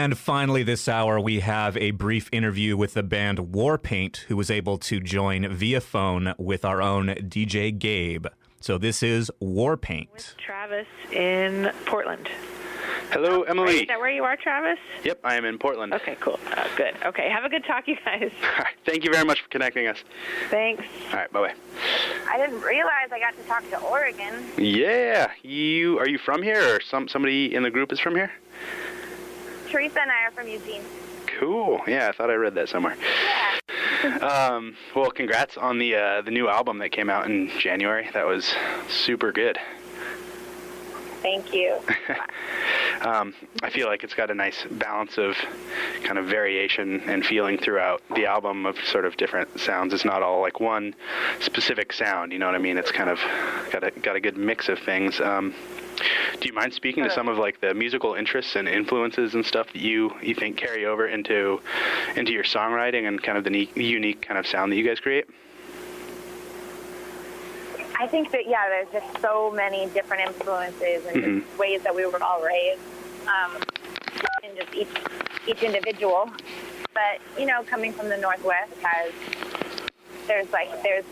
And finally, this hour, we have a brief interview with the band Warpaint, who was able to join via phone with our own DJ Gabe. So this is Warpaint. With Travis in Portland. Hello, Emily. Right, is that where you are, Travis? Yep, I am in Portland. Okay, cool. Good. Okay, have a good talk, you guys. All right, thank you very much for connecting us. Thanks. All right, bye-bye. I didn't realize I got to talk to Oregon. Yeah, are you from here, or somebody in the group is from here? Teresa and I are from Eugene. Cool. Yeah, I thought I read that somewhere. Yeah. Well, congrats on the new album that came out in January. That was super good. Thank you. I feel like it's got a nice balance of kind of variation and feeling throughout the album of sort of different sounds. It's not all like one specific sound, you know what I mean? It's kind of got a good mix of things. Do you mind speaking to some of like the musical interests and influences and stuff that you think carry over into your songwriting and kind of the unique kind of sound that you guys create? I think that, yeah, there's just so many different influences and just ways that we were all raised, and just each individual. But, you know, coming from the Northwest there's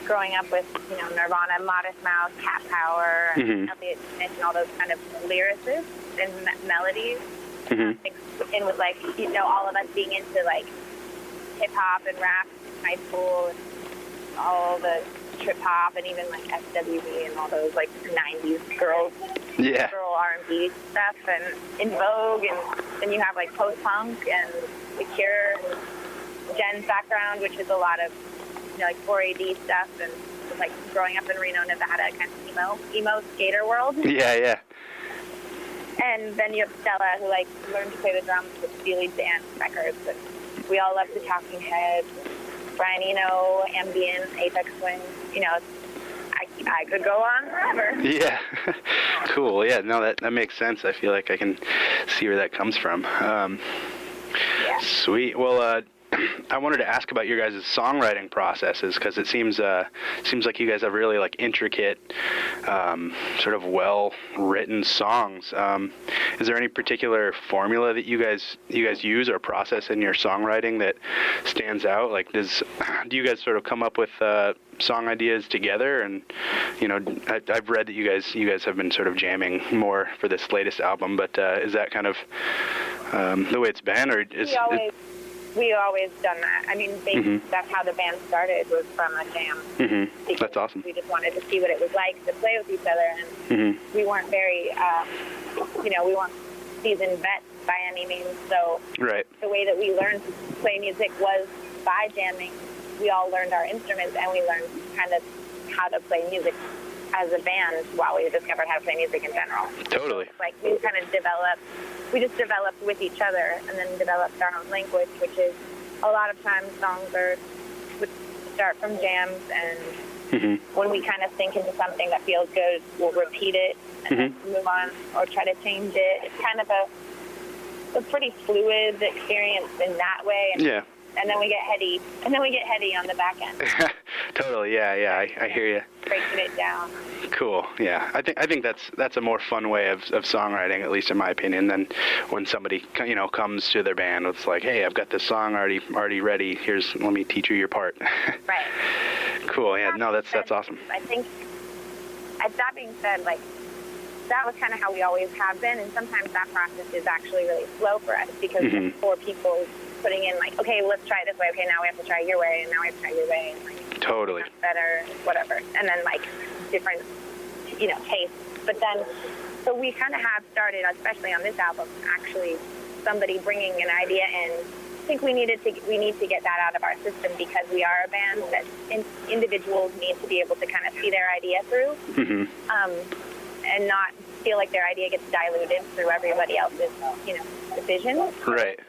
growing up with, you know, Nirvana, Modest Mouse, Cat Power, and Elliot Smith, and all those kind of lyricists and melodies. And with, like, you know, all of us being into, like, hip-hop and rap in high school and all the trip-hop and even, like, SWV and all those, like, 90s girl R&B stuff and In Vogue. And then you have, like, post-punk and The Cure and Jen's background, which is a lot of, you know, like 4AD stuff and like growing up in Reno, Nevada, kind of emo skater world. Yeah. And then you have Stella, who like learned to play the drums with Steely Dan records. And we all love the Talking Heads, Brian Eno, Ambient, Aphex Twin. You know, I could go on forever. Yeah. Cool. Yeah. No, that makes sense. I feel like I can see where that comes from. Yeah. Sweet. Well, I wanted to ask about your guys' songwriting processes because it seems like you guys have really like intricate, sort of well-written songs. Is there any particular formula that you guys use or process in your songwriting that stands out? Like, do you guys sort of come up with song ideas together? And you know, I've read that you guys have been sort of jamming more for this latest album, but is that kind of the way it's been, or is We always done that. I mean, that's how the band started, was from a jam. That's awesome. We just wanted to see what it was like to play with each other, and we weren't very, you know, we weren't seasoned vets by any means. So the way that we learned to play music was by jamming. We all learned our instruments, and we learned kind of how to play music as a band while we discovered how to play music in general. Totally. Like, we kind of developed with each other, and then developed our own language, which is a lot of times songs would start from jams, and when we kind of think into something that feels good, we'll repeat it and then move on or try to change it. It's kind of a pretty fluid experience in that way. And then we get heady. On the back end. Totally. Yeah. I hear you. Breaking it down. Cool. Yeah. I think that's a more fun way of songwriting, at least in my opinion, than when somebody, you know, comes to their band. It's like, hey, I've got this song already ready. Let me teach you your part. Right. Cool. Yeah. No, that's awesome. I think, that being said, like, that was kind of how we always have been, and sometimes that process is actually really slow for us because there's 4 people putting in, like, okay, let's try it this way. Okay, now we have to try your way, and now we have to try your way. And, like, totally. Better, whatever. And then, like, different, you know, tastes. But then, so we kind of have started, especially on this album, actually somebody bringing an idea in. I think we need to get that out of our system because we are a band that individuals need to be able to kind of see their idea through, and not feel like their idea gets diluted through everybody else's, you know, decision. Right.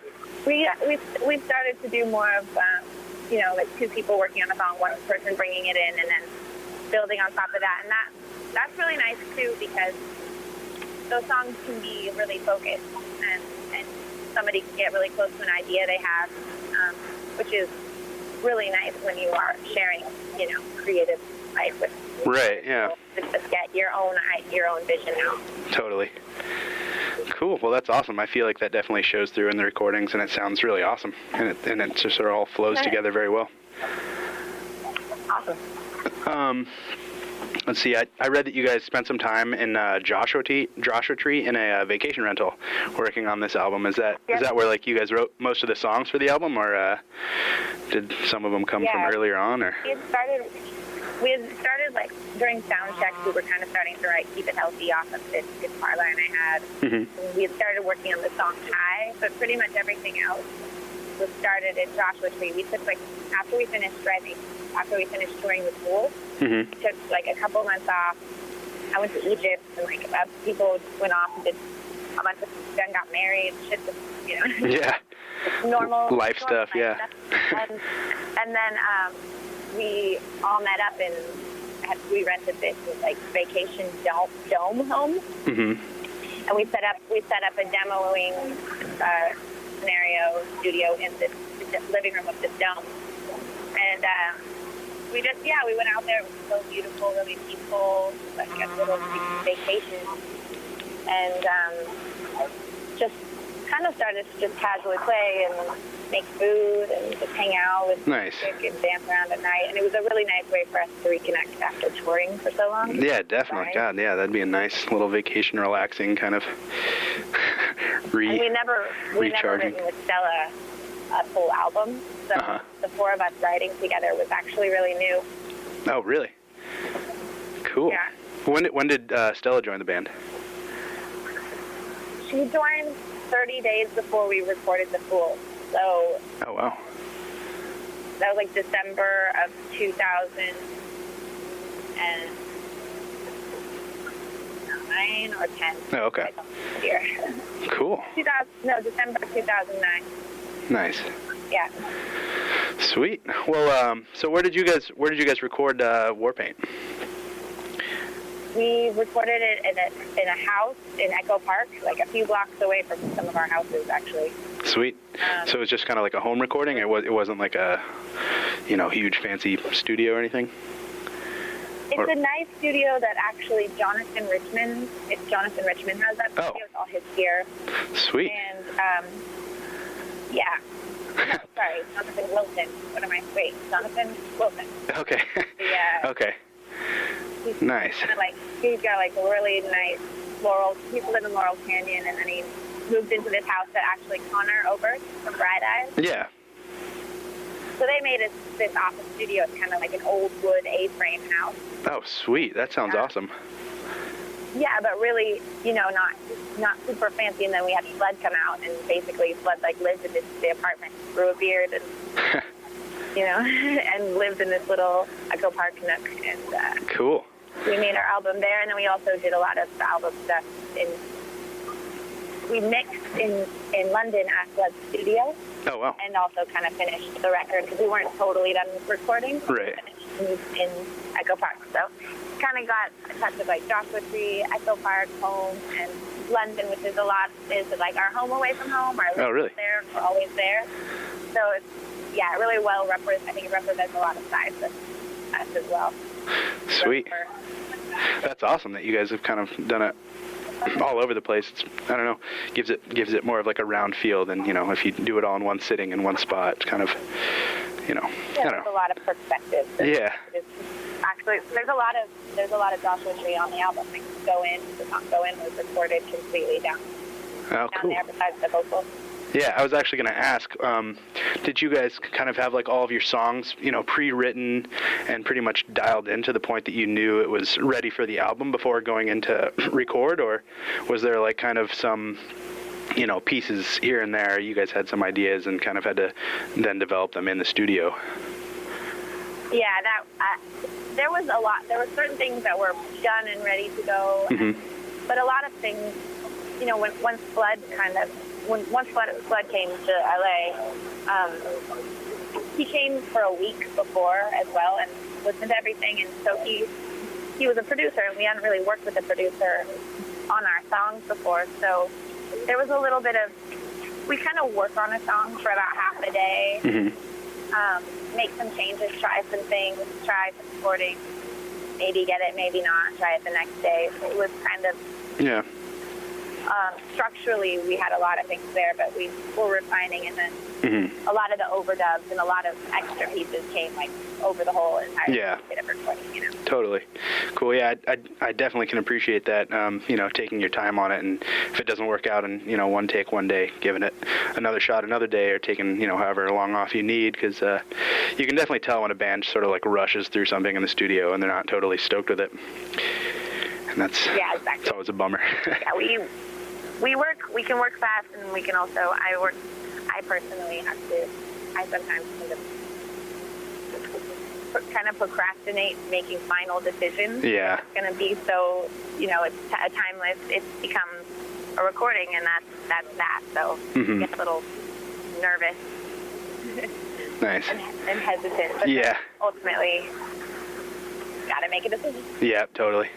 We've started to do more of, you know, like 2 people working on a song, 1 person bringing it in, and then building on top of that. And that's really nice too, because those songs can be really focused, and somebody can get really close to an idea they have, which is really nice when you are sharing, you know, creative life with people. Right. Yeah. Just get your own vision out. Totally. Cool. Well, that's awesome. I feel like that definitely shows through in the recordings, and it sounds really awesome. And it just sort of all flows together very well. Awesome. Let's see. I read that you guys spent some time in Joshua Tree in a vacation rental, working on this album. Is that where like you guys wrote most of the songs for the album, or did some of them come from earlier on? Or we had started like during sound checks. We were kind of starting to write "Keep It Healthy" off of this guitar line I had. Mm-hmm. We had started working on the song "High," but pretty much everything else was started in Joshua Tree. We took like after we finished touring the Tool. Mm-hmm. Took like a couple months off. I went to Egypt, and like people went off and did a bunch of then got married. Shit, yeah, normal life stuff. Yeah. And then we all met up and we rented this like vacation dome home. Mm-hmm. And we set up a demoing scenario studio in this living room of this dome. And we went out there. It was so beautiful, really peaceful, like a little vacation. And just kind of started to just casually play and make food and just hang out with music and dance around at night. And it was a really nice way for us to reconnect after touring for so long. Yeah, definitely. God, yeah, that'd be a nice little vacation, relaxing kind of And we never recharging. written with Stella a full album. So the four of us writing together was actually really new. Oh, really? Cool. Yeah. When did Stella join the band? She joined 30 days before we recorded The Fool. So. Oh, wow. That was like December of 2009 or 10. Oh, okay. Cool. December 2009. Nice. Yeah. Sweet. Well, so where did you guys record Warpaint? We recorded it in a house in Echo Park, like a few blocks away from some of our houses, actually. Sweet. So it was just kind of like a home recording. It wasn't like a, huge fancy studio or anything. It's a nice studio that actually Jonathan Richmond has that studio. It's all his gear. Sweet. And yeah. No, sorry, Jonathan Wilson. Jonathan Wilson. Okay. Yeah. Okay. Nice. He's got like a really nice he used to live in Laurel Canyon, and then he moved into this house that actually Connor Oberst from Bright Eyes. Yeah. So they made this office studio. It's kind of like an old wood A-frame house. Oh, sweet. That sounds awesome. Yeah, but really, not super fancy. And then we had Flood come out, and basically Flood lived in the apartment, grew a beard, and and lived in this little Echo Park nook. And cool. We made our album there, and then we also did a lot of album stuff we mixed in London at Flood's studio. Oh, wow. And also kind of finished the record because we weren't totally done recording. Right. Moved in Echo Park. So kind of got a touch of like Joshua Tree, Echo Park, home, and London, which is like our home away from home. Oh, really? There, we're always there. So it's, really well represents. I think it represents a lot of sides of us as well. Sweet. That's awesome that you guys have kind of done it all over the place. It's, I don't know, gives it more of like a round feel than, if you do it all in one sitting in one spot. It's kind of, I don't know. There's a lot of perspective. Yeah. Actually, there's a lot of Joshua Tree on the album. Like the song Go In was recorded completely down cool. there besides the vocals. Yeah, I was actually going to ask, did you guys kind of have like all of your songs, pre-written and pretty much dialed in to the point that you knew it was ready for the album before going into record, or was there like kind of some, pieces here and there, you guys had some ideas and kind of had to then develop them in the studio? Yeah, there was a lot. There were certain things that were done and ready to go, but a lot of things, once Flood came to LA, he came for a week before as well and listened to everything. And so he was a producer, and we hadn't really worked with a producer on our songs before. So there was a little bit of, we kind of work on a song for about half a day, make some changes, try some things, try some recording, maybe get it, maybe not, try it the next day. So it was kind of Structurally, we had a lot of things there, but we were refining, and then a lot of the overdubs and a lot of extra pieces came like over the whole entire bit of recording. Totally. Cool. Yeah, I definitely can appreciate that. Taking your time on it, and if it doesn't work out in one take one day, giving it another shot another day, or taking however long off you need, because you can definitely tell when a band sort of like rushes through something in the studio and they're not totally stoked with it, and that's it's always a bummer. We can work fast, and we can also I personally sometimes kind of procrastinate making final decisions. Yeah. It's going to be so, it's timeless. It becomes a recording, and that's that. So you get a little nervous. Nice. and hesitant. But ultimately, got to make a decision. Yeah, totally.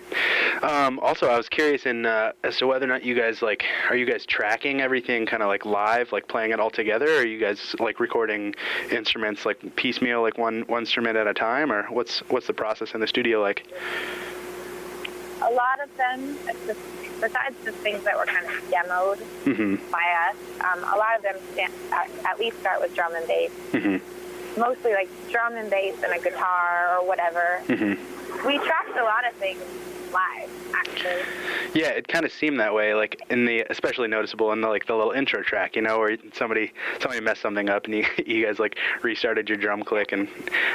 Also, I was curious as to whether or not you guys are you guys tracking everything kind of like live, like playing it all together, or are you guys like recording instruments like piecemeal, like one instrument at a time, or what's the process in the studio like? A lot of them, besides the things that were kind of demoed by us, a lot of them at least start with drum and bass. Mostly like drum and bass and a guitar or whatever. We tracked a lot of things live, actually. Yeah, it kind of seemed that way, like especially noticeable in the little intro track, where somebody messed something up and you guys like restarted your drum click, and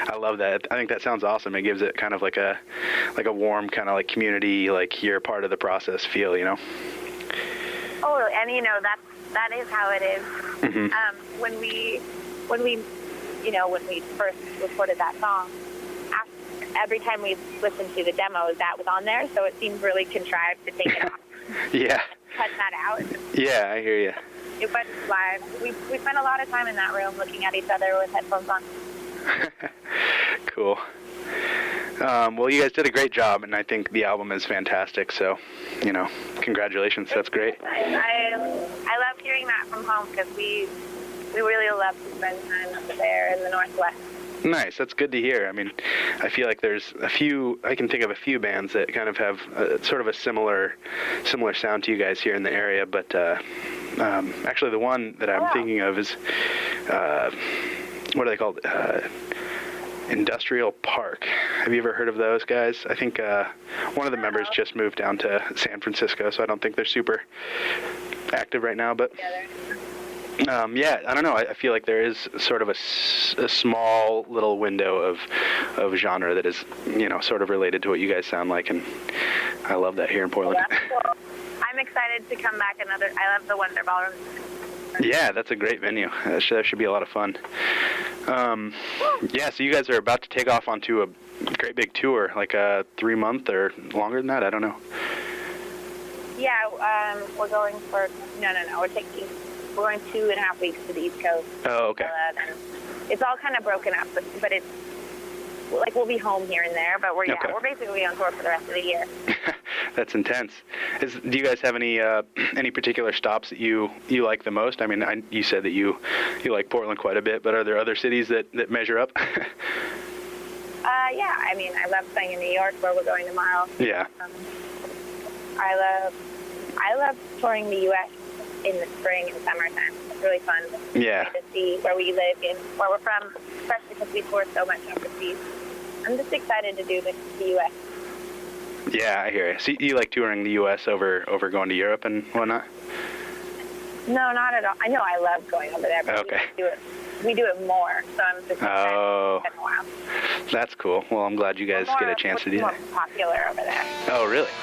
I love that. I think that sounds awesome. It gives it kind of like a warm kind of like community, like you're part of the process feel, Oh, and that is how it is. When we first recorded that song, every time we listened to the demos, that was on there, so it seemed really contrived to take it off. Yeah. Cut that out. Yeah, I hear you. It went live. We spent a lot of time in that room looking at each other with headphones on. Cool. Well, you guys did a great job, and I think the album is fantastic, so, congratulations. That's great. I love hearing that from home, because we really love to spend time up there in the Northwest. Nice. That's good to hear. I mean, I feel like I can think of a few bands that kind of have sort of a similar sound to you guys here in the area, but actually the one that I'm thinking of is, what are they called? Industrial Park. Have you ever heard of those guys? I think one of the members just moved down to San Francisco, so I don't think they're super active right now, but... I don't know. I feel like there is sort of a small little window of genre that is, sort of related to what you guys sound like, and I love that here in Portland. Well, that's cool. I'm excited to come back I love the Wonder Ballroom. Yeah, that's a great venue. That should be a lot of fun. So you guys are about to take off onto a great big tour, like a 3-month or longer than that? I don't know. Yeah, we're going for... No. We're going 2.5 weeks to the East Coast. Oh, okay. It's all kind of broken up, but it's like we'll be home here and there, but we're basically on tour for the rest of the year. That's intense. Do you guys have any particular stops that you like the most? I mean, you said that you like Portland quite a bit, but are there other cities that measure up? Yeah. I mean, I love playing in New York, where we're going tomorrow. Yeah. I love touring the U.S. in the spring and summertime. It's really fun. Yeah. To see where we live and where we're from, especially because we tour so much overseas. I'm just excited to do the U.S. Yeah, I hear you. So you like touring the U.S. over going to Europe and whatnot? No, not at all. I know I love going over there, but we do it more, so I'm just excited to spend a while. That's cool. Well, I'm glad you guys get a chance to do that. It's more popular over there. Oh, really?